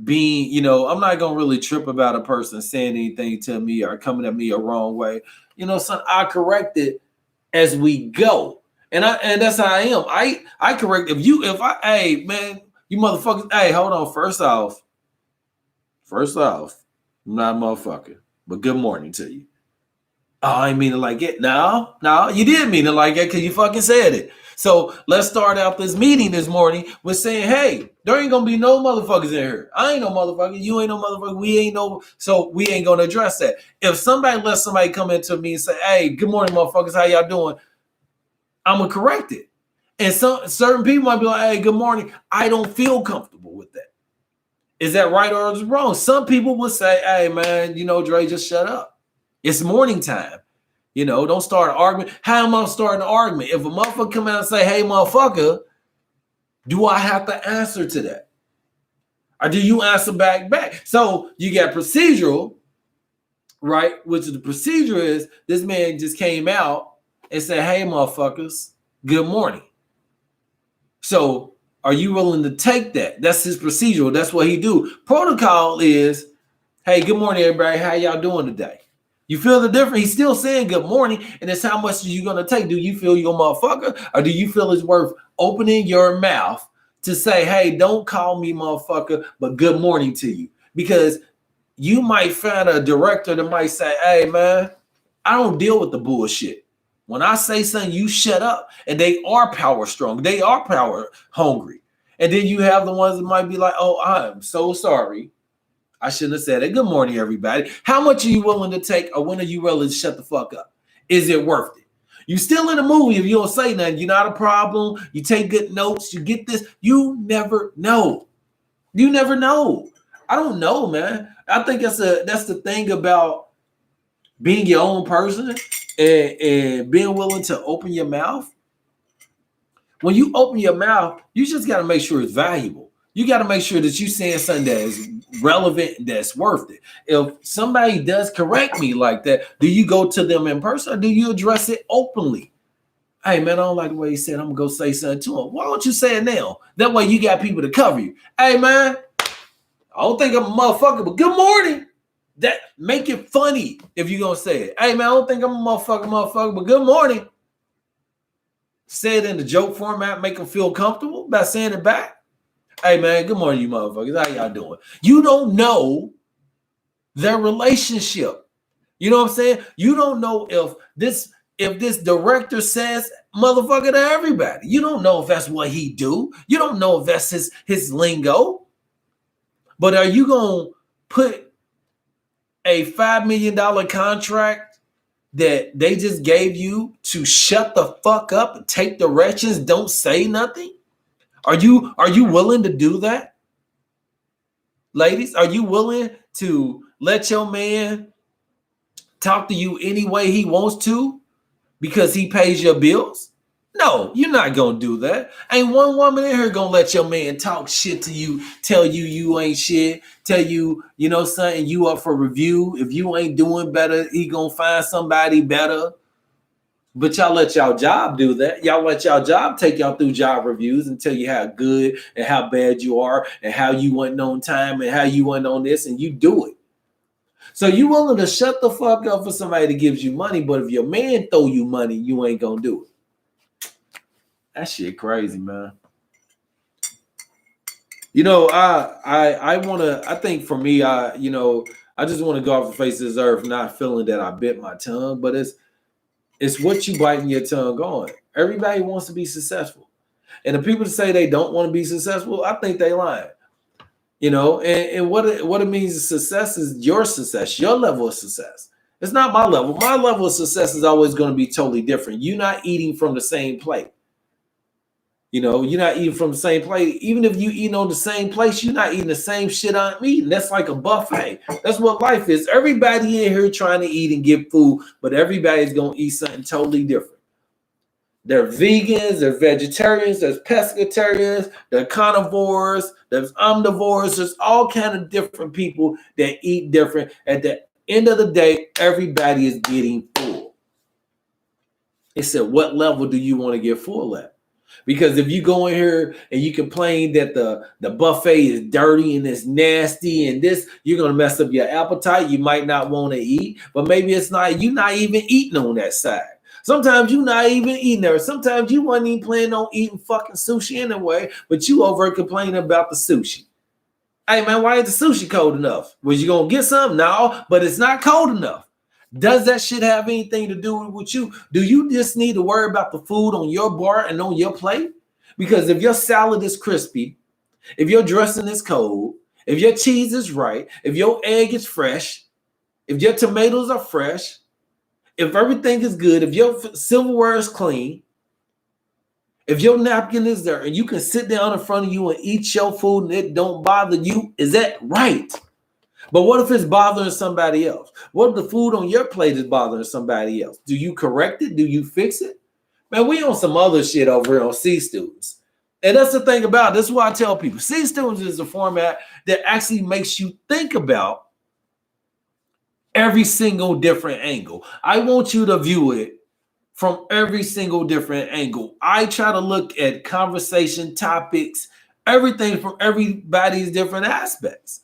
being, I'm not going to really trip about a person saying anything to me or coming at me a wrong way. Son, I correct it as we go. And that's how I am. I correct hey, man, you motherfuckers, hey, hold on. First off, I'm not a motherfucker, but good morning to you. Oh, I didn't mean it like it. No, you did mean it like it because you fucking said it. So let's start out this meeting this morning with saying, hey, there ain't gonna be no motherfuckers in here. I ain't no motherfucker. You ain't no motherfucker. So we ain't gonna address that. If somebody lets somebody come into me and say, hey, good morning, motherfuckers, how y'all doing? I'm gonna correct it. And certain people might be like, hey, good morning. I don't feel comfortable with that. Is that right or is it wrong? Some people will say, hey, man, Dre, just shut up. It's morning time. Don't start an argument. How am I starting an argument? If a motherfucker come out and say, hey, motherfucker, do I have to answer to that? Or do you answer back? So you got procedural, right? Which the procedure is this man just came out and said, hey, motherfuckers, good morning. So are you willing to take that? That's his procedural. That's what he do. Protocol is, hey, good morning, everybody. How y'all doing today? You feel the difference? He's still saying good morning, and it's how much are you going to take? Do you feel your motherfucker, or do you feel it's worth opening your mouth to say, hey, don't call me motherfucker, but good morning to you? Because you might find a director that might say, hey, man, I don't deal with the bullshit. When I say something, you shut up. And they are power strong. They are power hungry. And then you have the ones that might be like, oh, I'm so sorry. I shouldn't have said it. Good morning, everybody. How much are you willing to take, or when are you willing to shut the fuck up? Is it worth it? You still in the movie if you don't say nothing. You're not a problem. You take good notes. You get this. You never know. You never know. I don't know, man. I think that's the thing about being your own person and being willing to open your mouth. When you open your mouth, you just got to make sure it's valuable. You got to make sure that you're saying something that is relevant, that's worth it. If somebody does correct me like that, do you go to them in person or do you address it openly? Hey man, I don't like the way he said. I'm gonna go say something to him. Why don't you say it now? That way you got people to cover you. Hey man, I don't think I'm a motherfucker, but good morning. That make it funny if you're gonna say it. Hey man, I don't think I'm a motherfucker, but good morning. Say it in the joke format, make them feel comfortable by saying it back. Hey man, good morning, you motherfuckers. How y'all doing? You don't know their relationship. You know what I'm saying? You don't know if this director says motherfucker to everybody. You don't know if that's what he do. You don't know if that's his lingo. But are you gonna put a $5 million contract that they just gave you to shut the fuck up and take directions, don't say nothing? Are you willing to do that? Ladies, are you willing to let your man talk to you any way he wants to because he pays your bills? No, you're not gonna do that. Ain't one woman in here gonna let your man talk shit to you, tell you you ain't shit, tell you, you know, something you up for review. If you ain't doing better, he gonna find somebody better. But y'all let y'all job do that. Y'all let y'all job take y'all through job reviews and tell you how good and how bad you are and how you wasn't on time and how you wasn't on this, and you do it. So you willing to shut the fuck up for somebody that gives you money, but if your man throw you money, you ain't gonna do it. That shit crazy, man. You know, I think for me, I just want to go off the face of this earth not feeling that I bit my tongue, but it's what you biting your tongue on. Everybody wants to be successful. And the people that say they don't want to be successful, I think they lying. You know, and what it means is success is your success, your level of success. It's not my level. My level of success is always going to be totally different. You're not eating from the same plate. You know, you're not eating from the same plate. Even if you eating on the same place, you're not eating the same shit I'm eating. That's like a buffet. That's what life is. Everybody in here trying to eat and get food, but everybody's going to eat something totally different. They're vegans, they're vegetarians, there's pescatarians, they're carnivores, there's omnivores. There's all kind of different people that eat different. At the end of the day, everybody is getting full. It's at what level do you want to get full at? Because if you go in here and you complain that the buffet is dirty and it's nasty and this, you're going to mess up your appetite. You might not want to eat, but maybe it's not, you're not even eating on that side. Sometimes you're not even eating there. Sometimes you wasn't even planning on eating fucking sushi anyway, but you over complaining about the sushi. Hey man, why ain't the sushi cold enough? Was you going to get some? No, but it's not cold enough. Does that shit have anything to do with you? Do you just need to worry about the food on your bar and on your plate? Because if your salad is crispy, if your dressing is cold, if your cheese is right, if your egg is fresh, if your tomatoes are fresh, if everything is good, if your silverware is clean, if your napkin is there and you can sit down in front of you and eat your food and it don't bother you, is that right? But what if it's bothering somebody else? What if the food on your plate is bothering somebody else? Do you correct it? Do you fix it? Man, we on some other shit over here on C Students. And that's the thing about it. This is why I tell people. C Students is a format that actually makes you think about every single different angle. I want you to view it from every single different angle. I try to look at conversation topics, everything from everybody's different aspects.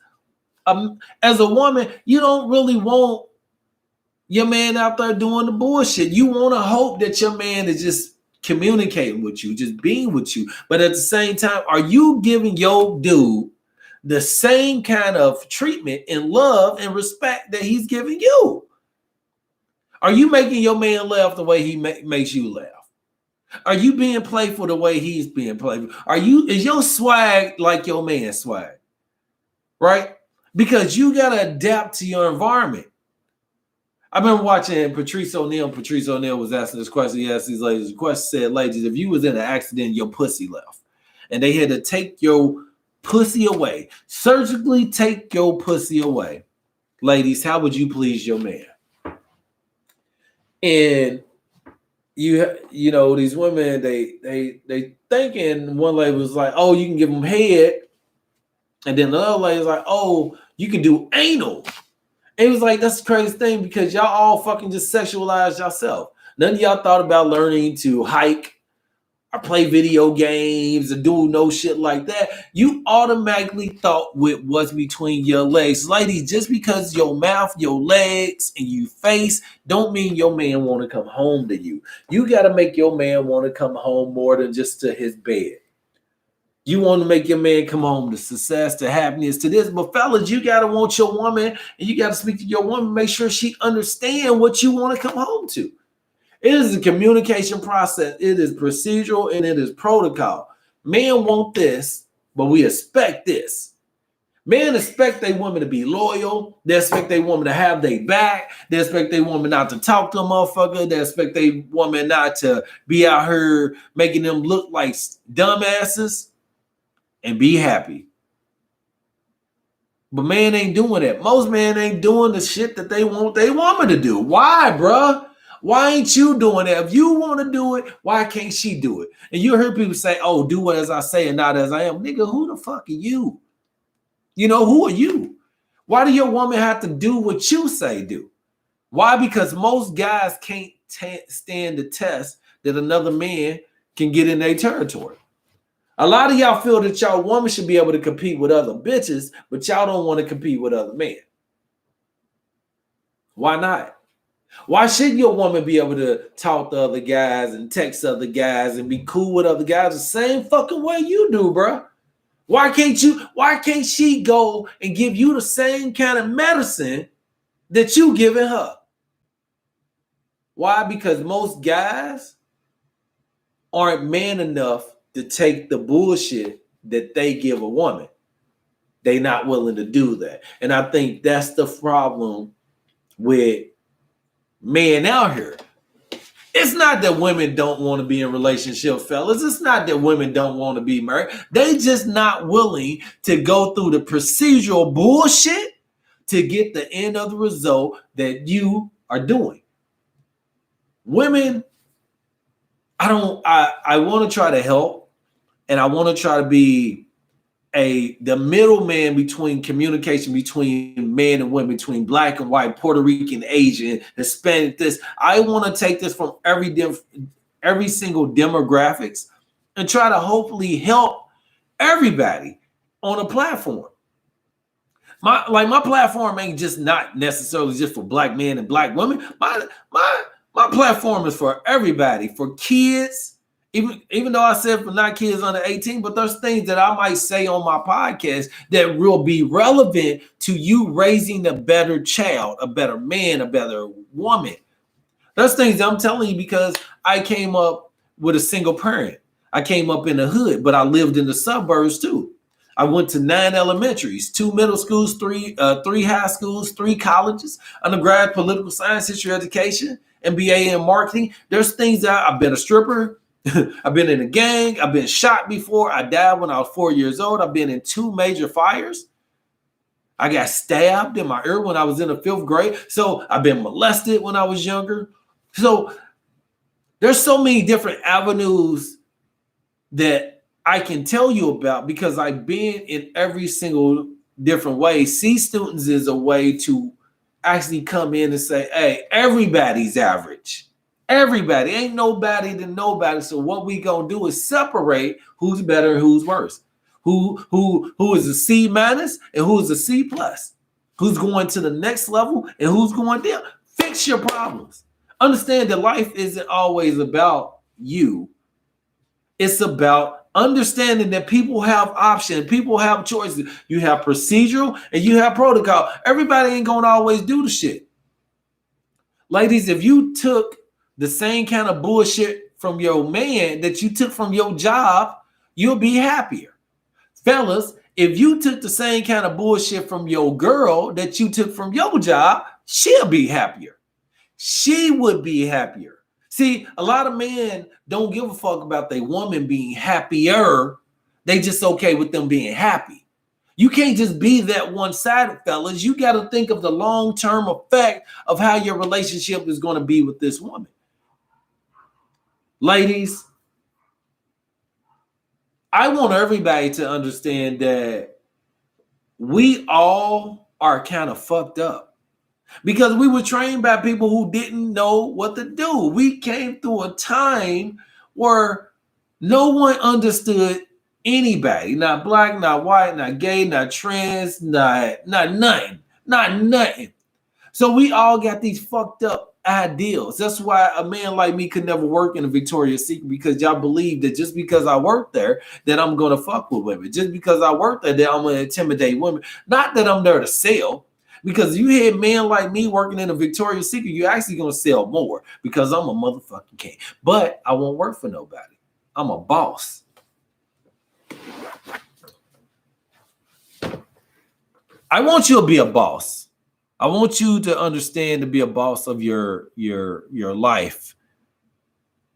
As a woman, you don't really want your man out there doing the bullshit. You want to hope that your man is just communicating with you, just being with you. But at the same time, are you giving your dude the same kind of treatment and love and respect that he's giving you? Are you making your man laugh the way he makes you laugh? Are you being playful the way he's being playful? Is your swag like your man's swag? Right? Because you got to adapt to your environment. I remember watching Patrice O'Neal. Patrice O'Neal was asking this question. He asked these ladies the question, said, ladies, if you was in an accident, your pussy left, and they had to take your pussy away, surgically take your pussy away, ladies, how would you please your man? And you know, these women, they thinking, one lady was like, oh, you can give them head. And then the other lady was like, oh, you can do anal. And it was like, that's the craziest thing because y'all all fucking just sexualize yourself. None of y'all thought about learning to hike or play video games or do no shit like that. You automatically thought with what's between your legs. Ladies, just because your mouth, your legs, and your face don't mean your man want to come home to you. You got to make your man want to come home more than just to his bed. You want to make your man come home to success, to happiness, to this. But fellas, you got to want your woman and you got to speak to your woman, make sure she understand what you want to come home to. It is a communication process. It is procedural and it is protocol. Men want this, but we expect this. Men expect their woman to be loyal. They expect their woman to have their back. They expect their woman not to talk to a motherfucker. They expect their woman not to be out here making them look like dumbasses and be happy. But man ain't doing that. Most men ain't doing the shit that they want their woman to do. Why, bruh? Why ain't you doing that? If you want to do it, why can't she do it? And you heard people say, oh, do as I say and not as I am. Nigga, who the fuck are you? You know, who are you? Why do your woman have to do what you say do? Why? Because most guys can't stand the test that another man can get in their territory. A lot of y'all feel that y'all woman should be able to compete with other bitches, but y'all don't want to compete with other men. Why not? Why shouldn't your woman be able to talk to other guys and text other guys and be cool with other guys the same fucking way you do, bro? Why can't she go and give you the same kind of medicine that you giving her? Why? Because most guys aren't man enough to take the bullshit that they give a woman. They not willing to do that. And I think that's the problem with men out here. It's not that women don't want to be in relationships, fellas. It's not that women don't want to be married. They just not willing to go through the procedural bullshit to get the end of the result that you are doing. Women, I want to try to help, and I want to try to be the middleman between communication between men and women, between black and white, Puerto Rican, Asian, Hispanic. I want to take this from every single demographics and try to hopefully help everybody on a platform. My platform ain't just not necessarily just for black men and black women. My platform is for everybody, for kids. Even though I said for not kids under 18, but there's things that I might say on my podcast that will be relevant to you raising a better child, a better man, a better woman. There's things that I'm telling you because I came up with a single parent. I came up in the hood, but I lived in the suburbs too. I went to 9 elementaries, 2 middle schools, 3 high schools, 3 colleges, undergrad, political science, history, education, MBA in marketing. There's things that I've been a stripper. I've been in a gang. I've been shot before. I died when I was 4 years old. I've been in 2 major fires. I got stabbed in my ear when I was in the 5th grade. So I've been molested when I was younger. So there's so many different avenues that I can tell you about because I've been in every single different way. C students is a way to actually come in and say, hey, everybody's average. Everybody, ain't nobody than nobody. So what we gonna do is separate who's better and who's worse. Who is a C minus and who is a C plus. Who's going to the next level and who's going down. Fix your problems. Understand that life isn't always about you. It's about understanding that people have options, people have choices. You have procedural and you have protocol. Everybody ain't gonna always do the shit. Ladies, if you took the same kind of bullshit from your man that you took from your job, you'll be happier. Fellas, if you took the same kind of bullshit from your girl that you took from your job, she'll be happier. She would be happier. See, a lot of men don't give a fuck about their woman being happier. They just okay with them being happy. You can't just be that one-sided, fellas. You got to think of the long-term effect of how your relationship is going to be with this woman. Ladies, I want everybody to understand that we all are kind of fucked up. because we were trained by people who didn't know what to do. We came through a time where no one understood anybody, not black, not white, not gay, not trans, not nothing. So we all got these fucked up ideals. That's why a man like me could never work in a Victoria's Secret, because y'all believe that just because I work there that I'm gonna fuck with women. Just because I work there that I'm gonna intimidate women. Not that I'm there to sell. Because you had men like me working in a Victoria's Secret, you're actually gonna sell more because I'm a motherfucking king. But I won't work for nobody. I'm a boss. I want you to be a boss. I want you to understand to be a boss of your life.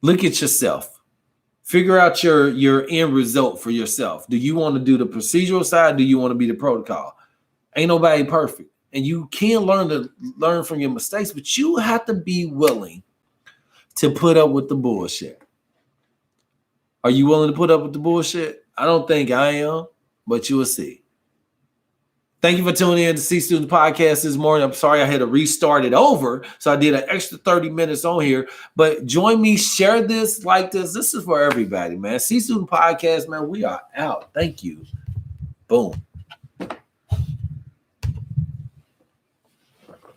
Look at yourself. Figure out your end result for yourself. Do you want to do the procedural side? Do you want to be the protocol? Ain't nobody perfect. And you can learn from your mistakes, but you have to be willing to put up with the bullshit. Are you willing to put up with the bullshit? I don't think I am, but you will see. Thank you for tuning in to C Student Podcast this morning. I'm sorry I had to restart it over, so I did an extra 30 minutes on here. But join me, share this, like this. This is for everybody, man. C Student Podcast, man, we are out. Thank you. Boom.